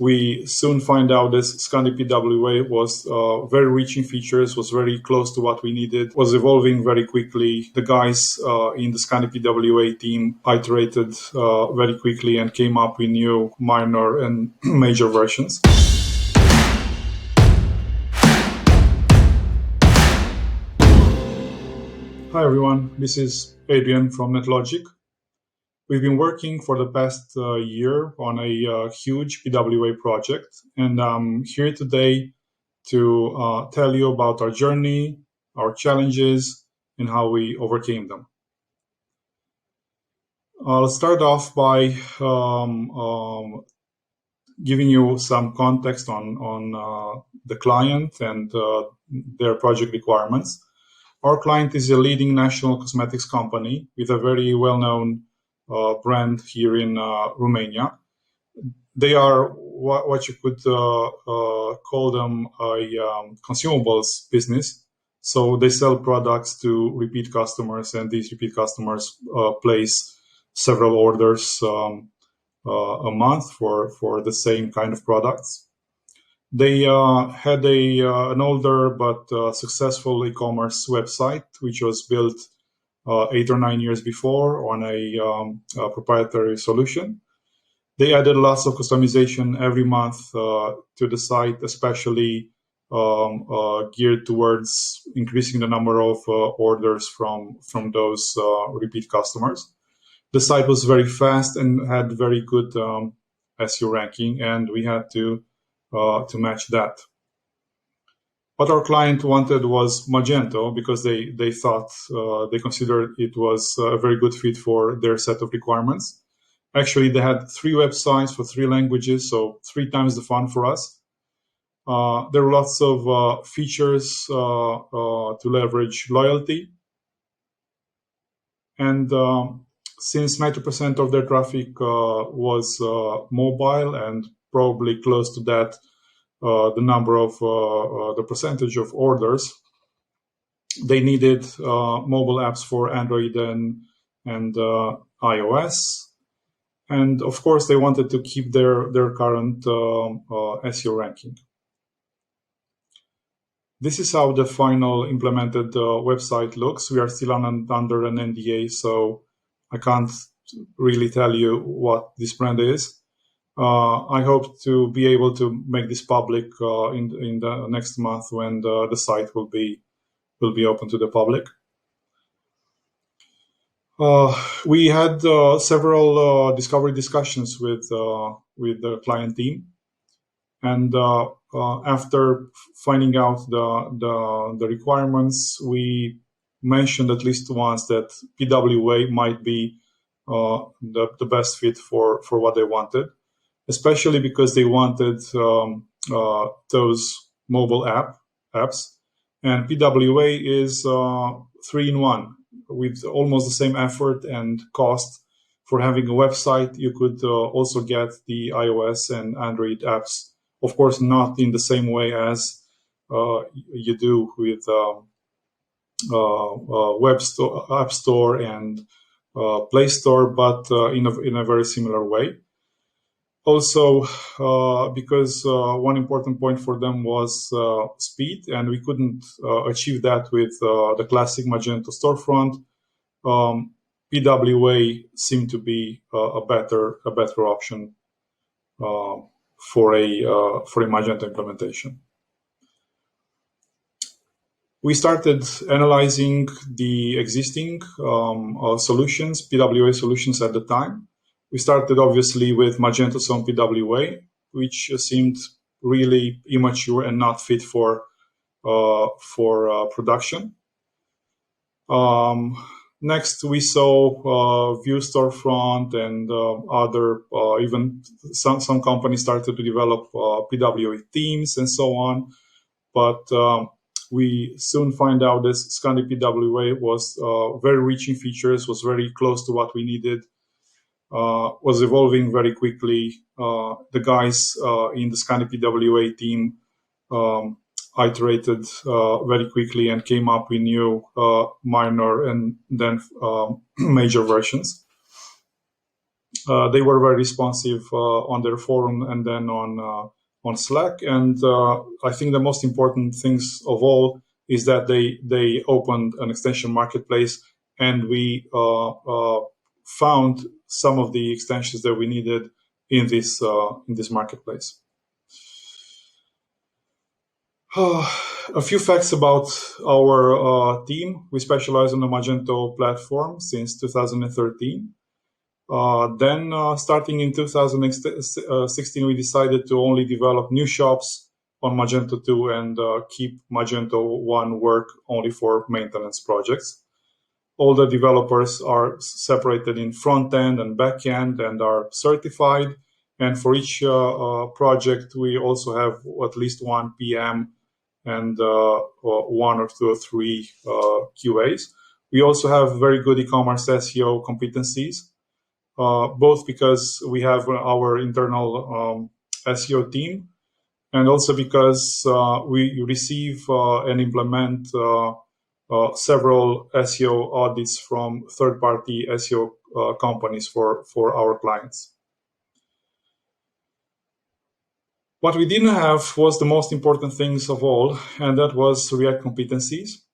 We soon find out that ScandiPWA was very rich in features, was very close to what we needed, was evolving very quickly. The guys in the ScandiPWA team iterated very quickly and came up with new minor and major versions. Hi everyone, this is Adrian from Netlogiq. We've been working for the past year on a huge PWA project, and I'm here today to tell you about our journey, our challenges, and how we overcame them. I'll start off by giving you some context on the client and their project requirements. Our client is a leading national cosmetics company with a very well-known brand here in Romania. They are what you could call them a consumables business. So they sell products to repeat customers, and these repeat customers place several orders a month for the same kind of products. They had an older but successful e-commerce website, which was built 8 or 9 years before on a proprietary solution. They added lots of customization every month to the site, especially geared towards increasing the number of orders from those repeat customers. The site was very fast and had very good SEO ranking, and we had to match that. What our client wanted was Magento because they thought, they considered it was a very good fit for their set of requirements. Actually, they had 3 websites for 3 languages, so 3 times the fun for us. There were lots of features to leverage loyalty. And since 90% of their traffic was mobile, and probably close to that, the number of the percentage of orders, they needed mobile apps for Android and iOS. And of course, they wanted to keep their current SEO ranking. This is how the final implemented website looks. We are still under an NDA, so I can't really tell you what this brand is. I hope to be able to make this public in the next month when the site will be open to the public. We had several discovery discussions with the client team, and after finding out the requirements, we mentioned at least once that PWA might be the best fit for what they wanted, especially because they wanted those mobile apps, and PWA is 3-in-1 with almost the same effort and cost. For having a website, you could also get the iOS and Android apps, of course not in the same way as you do with App Store and Play Store, but in a very similar way. Also, because one important point for them was speed, and we couldn't achieve that with the classic Magento storefront. PWA seemed to be a better option for a Magento implementation. We started analyzing the existing solutions, PWA solutions at the time. We started obviously with Magento's own PWA, which seemed really immature and not fit for production. Next, we saw Vue Storefront and other, even some companies started to develop PWA themes and so on. But we soon find out that ScandiPWA was very rich in features, was very close to what we needed, was evolving very quickly. The guys in the ScandiPWA team iterated very quickly and came up with new minor and then major versions. They were very responsive on their forum and then on Slack. And I think the most important things of all is that they opened an extension marketplace, and we found some of the extensions that we needed in this marketplace. A few facts about our team. We specialize on the Magento platform since 2013. Then, starting in 2016, we decided to only develop new shops on Magento 2 and keep Magento 1 work only for maintenance projects. All the developers are separated in front end and back end and are certified. And for each project, we also have at least one PM and one or two or three QAs. We also have very good e-commerce SEO competencies, both because we have our internal SEO team, and also because we receive and implement several SEO audits from third-party SEO companies for our clients. What we didn't have was the most important things of all, and that was React competencies.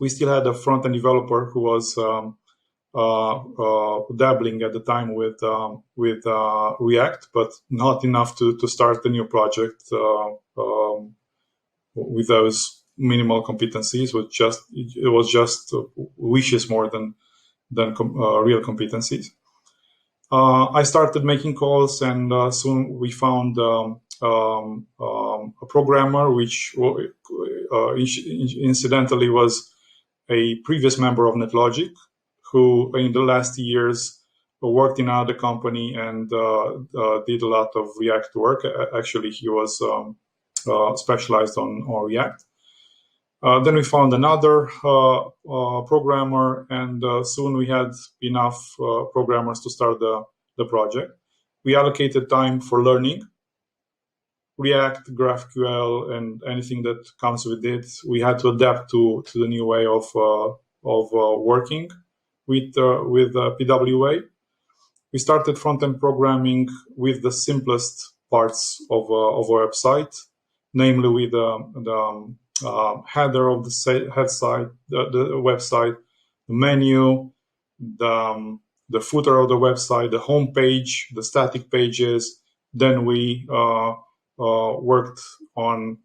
We still had a front-end developer who was dabbling at the time with React, but not enough to start a new project with those minimal competencies. It was just wishes more than real competencies. I started making calls, and soon we found a programmer, which incidentally was a previous member of Netlogiq, who in the last years worked in another company and did a lot of React work. Actually, he was specialized on React. Then we found another programmer, and soon we had enough programmers to start the project. We allocated time for learning React, GraphQL, and anything that comes with it. We had to adapt to the new way of working with PWA. We started front-end programming with the simplest parts of a website, namely with the header of the website, the menu, the footer of the website, the home page, the static pages. Then we worked on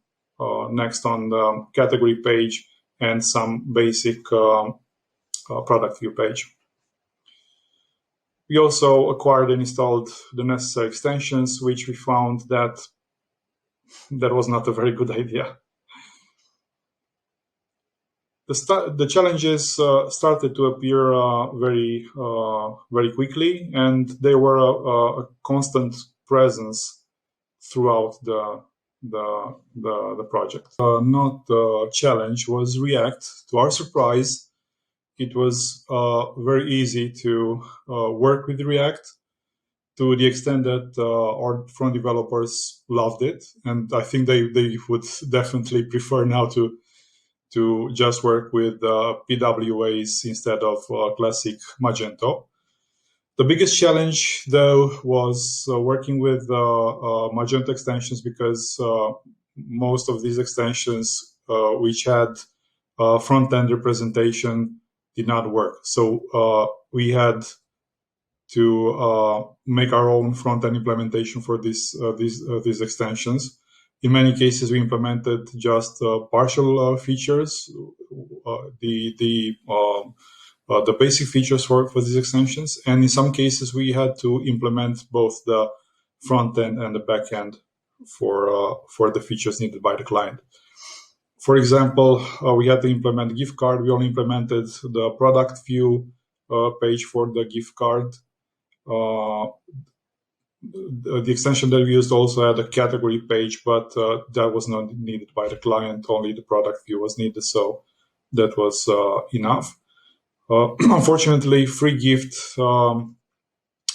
next on the category page and some basic product view page. We also acquired and installed the necessary extensions, which we found that was not a very good idea. The challenges started to appear very quickly, and they were a constant presence throughout the project. Not the challenge was React. To our surprise, it was very easy to work with React, to the extent that our front developers loved it, and I think they would definitely prefer now to just work with PWAs instead of classic Magento. The biggest challenge, though, was working with Magento extensions, because most of these extensions, which had front-end representation, did not work. So we had to make our own front-end implementation for these extensions. In many cases, we implemented just partial features, the basic features for these extensions, and in some cases, we had to implement both the front end and the back end for the features needed by the client. For example, we had to implement gift card. We only implemented the product view page for the gift card. The extension that we used also had a category page, but that was not needed by the client. Only the product view was needed, so that was enough. Unfortunately, free gift,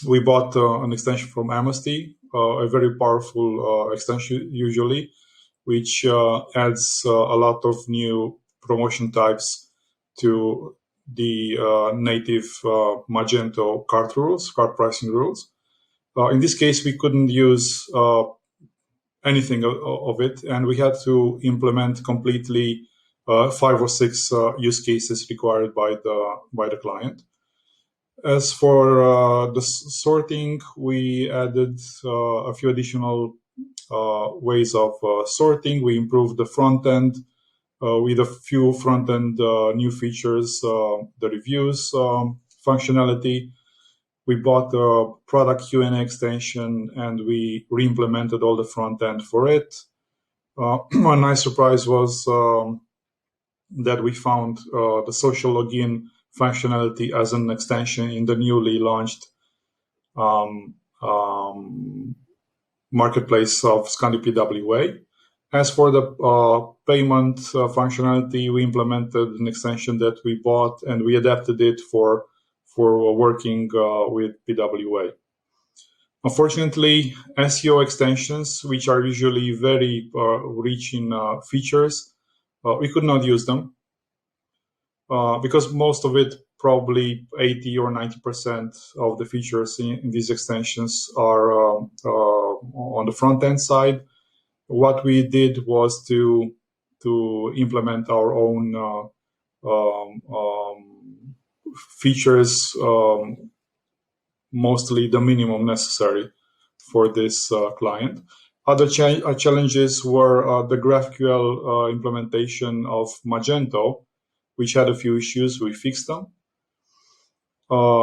we bought an extension from Amnesty, a very powerful extension usually, which adds a lot of new promotion types to native Magento cart pricing rules. In this case, we couldn't use anything of it, and we had to implement completely 5 or 6 use cases required by the client. As for the sorting, we added a few additional ways of sorting. We improved the front end with a few front end new features, the reviews functionality. We bought the product Q&A extension, and we re-implemented all the front end for it. A nice surprise was that we found the social login functionality as an extension in the newly launched marketplace of ScandiPWA. As for the payment functionality, we implemented an extension that we bought, and we adapted it for working with PWA. Unfortunately, SEO extensions, which are usually very rich in features, we could not use them because most of it, probably 80 or 90% of the features in these extensions are on the front end side. What we did was to implement our own features, mostly the minimum necessary for this client. Other challenges were the GraphQL implementation of Magento, which had a few issues. We fixed them.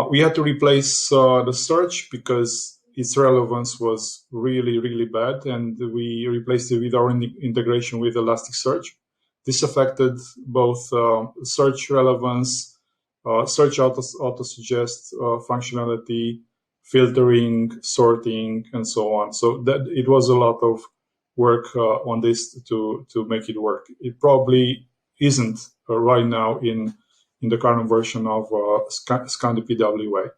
We had to replace the search because its relevance was really, really bad, and we replaced it with our integration with Elasticsearch. This affected both search relevance, search auto-suggest functionality, filtering, sorting, and so on. So that it was a lot of work on this to make it work. It probably isn't right now in the current version of ScandiPWA.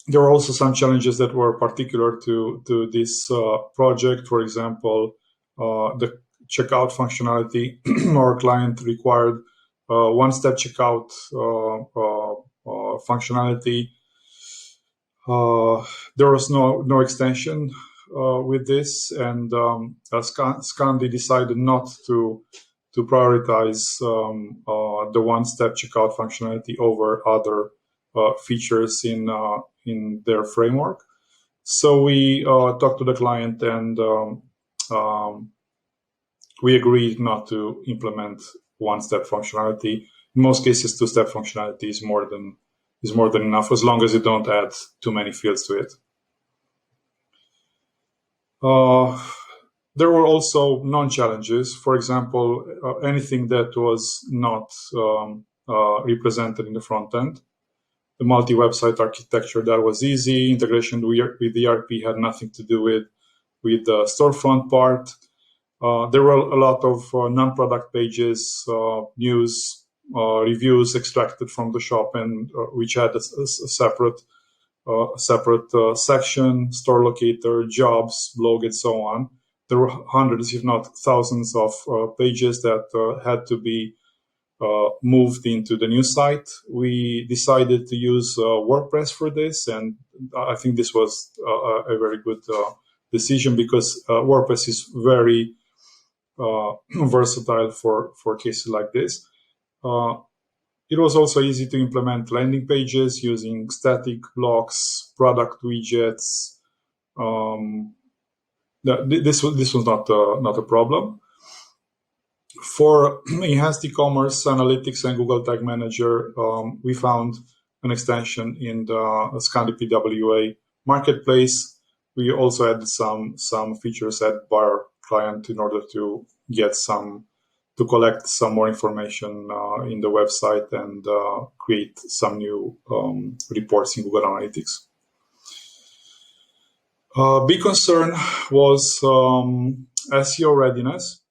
There were also some challenges that were particular to this project. For example, the checkout functionality. Our client required one-step checkout functionality. There was no extension with this, and Scandi decided not to prioritize the one-step checkout functionality over other features in their framework. So we talked to the client, and we agreed not to implement one-step functionality. In most cases, two-step functionality is more than enough, as long as you don't add too many fields to it. There were also non-challenges. For example, anything that was not represented in the front end. The multi-website architecture, that was easy. Integration with ERP had nothing to do with the storefront part. There were a lot of non-product pages, news, reviews extracted from the shop, and which had a separate section, store locator, jobs, blog, and so on. There were hundreds, if not thousands, of pages that had to be moved into the new site. We decided to use WordPress for this, and I think this was a very good decision because WordPress is very versatile for cases like this. It was also easy to implement landing pages using static blocks, product widgets. This was not a problem. For enhanced e-commerce analytics and Google Tag Manager, we found an extension in the ScandiPWA marketplace. We also added some features added by our client in order to collect some more information in the website and create some new reports in Google Analytics. Big concern was SEO readiness.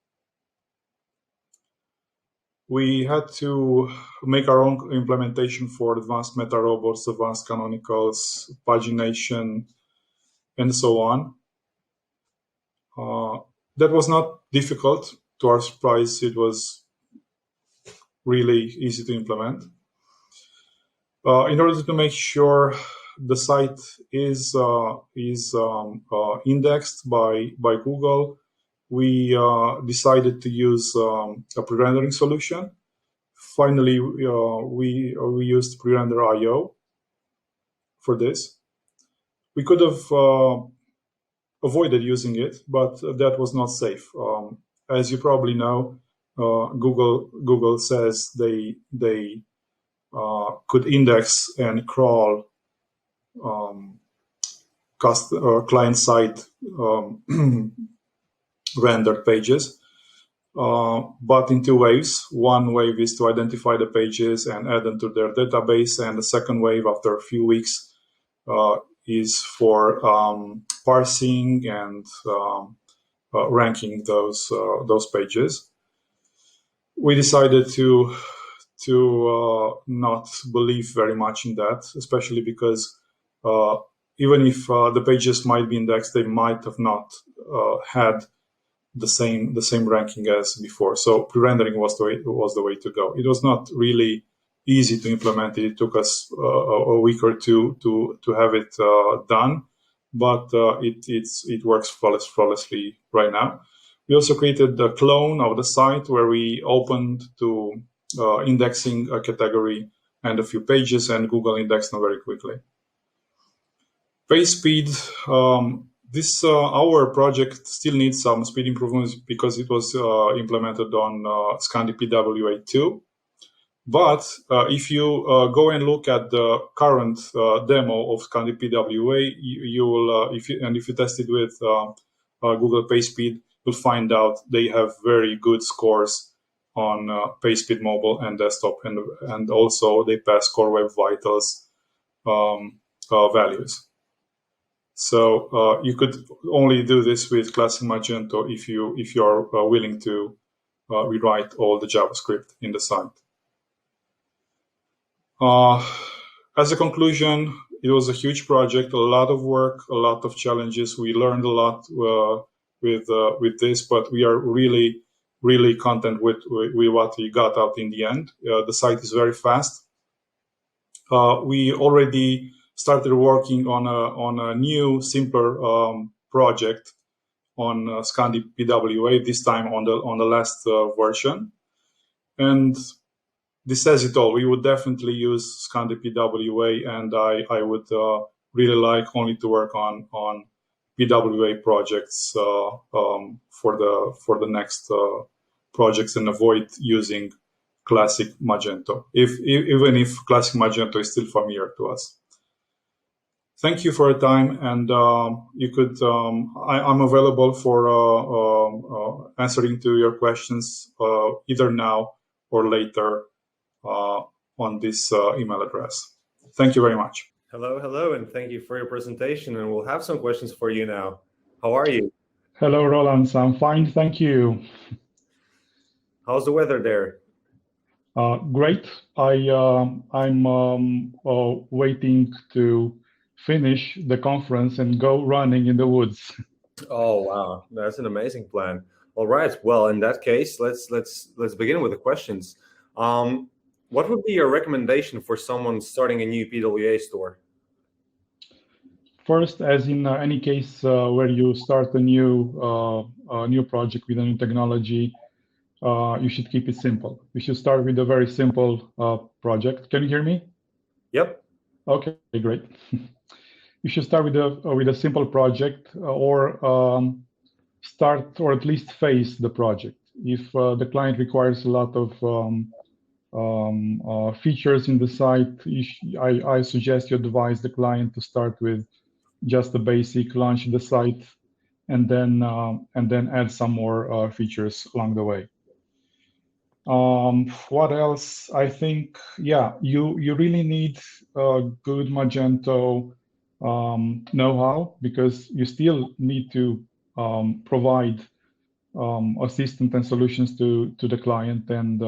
We had to make our own implementation for advanced meta robots, advanced canonicals, pagination, and so on. That was not difficult. To our surprise, it was really easy to implement. In order to make sure the site is indexed by Google, we decided to use a pre-rendering solution. Finally, we used pre-render.io for this. We could have avoided using it, but that was not safe. As you probably know, Google says they could index and crawl client-side rendered pages, but in two ways. One wave is to identify the pages and add them to their database, and the second wave, after a few weeks, is for parsing and ranking those pages. We decided to not believe very much in that, especially because even if the pages might be indexed, they might have not had the same ranking as before. So pre-rendering was the way to go. It was not really easy to implement it. It took us a week or two to have it done, but it works flawlessly right now. We also created a clone of the site where we opened to indexing a category and a few pages, and Google indexed them very quickly. Page speed. Our project still needs some speed improvements because it was implemented on ScandiPWA 2. But if you go and look at the current demo of ScandiPWA, you will, if you test it with Google PageSpeed, you'll find out they have very good scores on PageSpeed Mobile and desktop, and also they pass Core Web Vitals values. So you could only do this with Classic Magento if you are willing to rewrite all the JavaScript in the site. As a conclusion, it was a huge project, a lot of work, a lot of challenges. We learned a lot with this, but we are really content with what we got out in the end. The site is very fast. We already started working on a new, simpler project on ScandiPWA, this time on the last version. And this says it all. We would definitely use ScandiPWA, and I would really like only to work on PWA projects for the next projects, and avoid using Classic Magento, even if Classic Magento is still familiar to us. Thank you for your time, and you could. I'm available for answering to your questions either now or later on this email address. Thank you very much. Hello, and thank you for your presentation. And we'll have some questions for you now. How are you? Hello, Roland. I'm fine, thank you. How's the weather there? Great. I'm waiting to finish the conference and go running in the woods. Oh wow, that's an amazing plan. All right. Well, in that case, let's begin with the questions. What would be your recommendation for someone starting a new PWA store? First, as in any case where you start a new project with a new technology, you should keep it simple. You should start with a very simple project. Can you hear me? Yep. Okay, great. You should start with a simple project, or start, or at least phase the project. If the client requires a lot of features in the site, I suggest you advise the client to start with just the basic, launch the site, and then add some more features along the way. What else? I think, yeah, you really need good Magento know-how, because you still need to provide assistance and solutions to the client, and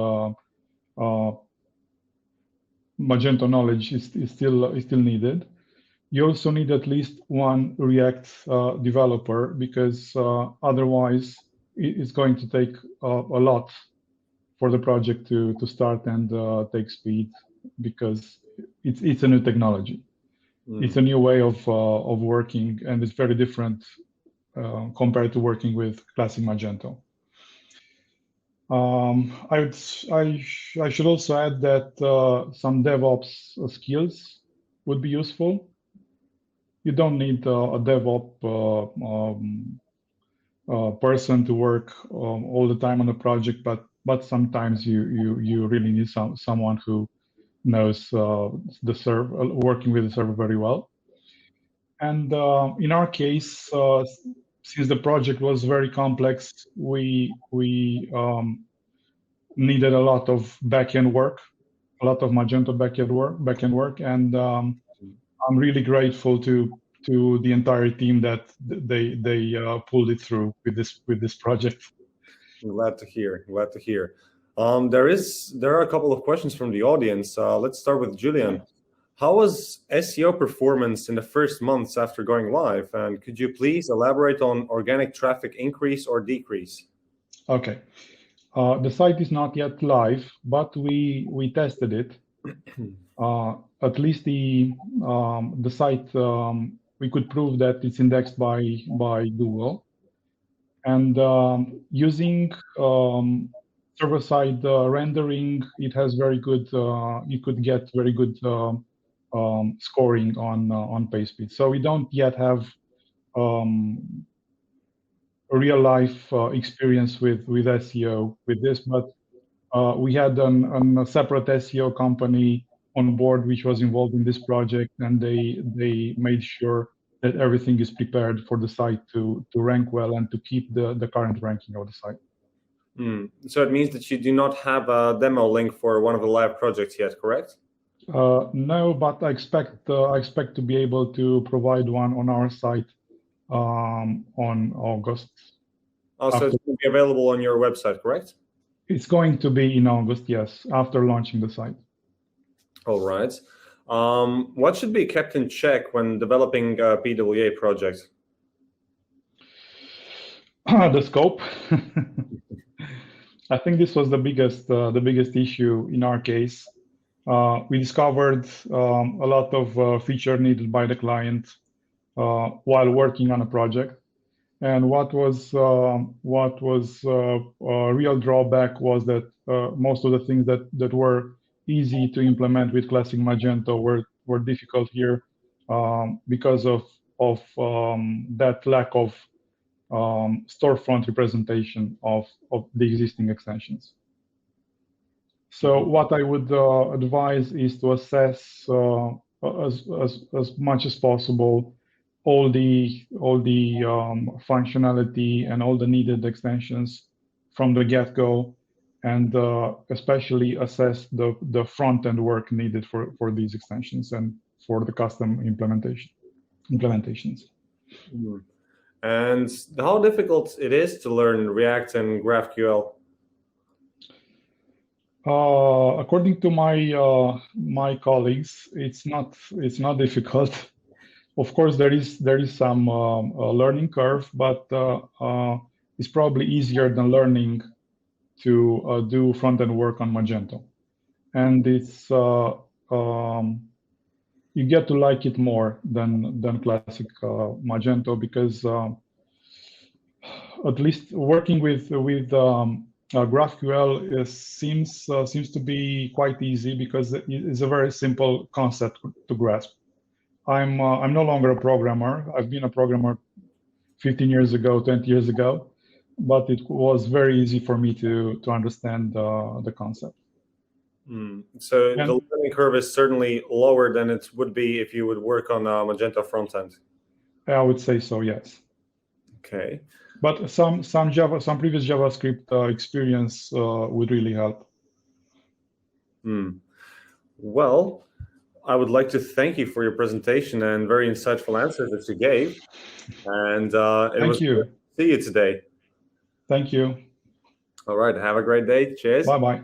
Magento knowledge is still needed. You also need at least one React developer, because otherwise it's going to take a lot for the project to start and take speed, because it's a new technology. It's a new way of working, and it's very different compared to working with classic Magento. I should also add that some DevOps skills would be useful. You don't need a DevOps person to work all the time on a project, but sometimes you really need someone who knows the server, working with the server very well. And in our case, since the project was very complex, we needed a lot of backend work, a lot of Magento backend work, and I'm really grateful to the entire team that they pulled it through with this project. Glad to hear. Glad to hear. There are a couple of questions from the audience. Let's start with Julian. How was SEO performance in the first months after going live? And could you please elaborate on organic traffic increase or decrease? Okay. The site is not yet live, but we tested it. At least the site, we could prove that it's indexed by Google. And using server-side rendering, it has very good. You could get very good scoring on page speed. So we don't yet have a real-life experience with SEO with this, but we had a separate SEO company on board which was involved in this project, and they made sure that everything is prepared for the site to rank well and to keep the current ranking of the site. So it means that you do not have a demo link for one of the live projects yet, correct? No, but I expect to be able to provide one on our site on August. So it's going to be available on your website, correct? It's going to be in August, yes, after launching the site. All right. What should be kept in check when developing a PWA project? The scope. I think this was the biggest issue in our case. We discovered a lot of feature needed by the client while working on a project. And what was a real drawback was that most of the things that were easy to implement with classic Magento were difficult here because of that lack of storefront representation of the existing extensions. So what I would advise is to assess as much as possible all the functionality and all the needed extensions from the get-go, and especially assess the front-end work needed for these extensions and for the custom implementations. And how difficult it is to learn React and GraphQL? According to my colleagues, it's not difficult. Of course, there is some learning curve, but it's probably easier than learning to do front-end work on Magento, and it's you get to like it more than classic Magento, because at least working with GraphQL seems to be quite easy because it's a very simple concept to grasp. I'm no longer a programmer. I've been a programmer 15 years ago, 20 years ago, but it was very easy for me to understand the concept. So the learning curve is certainly lower than it would be if you would work on Magento front end. I would say so, yes. Okay. But some previous JavaScript experience would really help. Well, I would like to thank you for your presentation and very insightful answers that you gave. And it was good to see you today. Thank you. All right. Have a great day. Cheers. Bye-bye.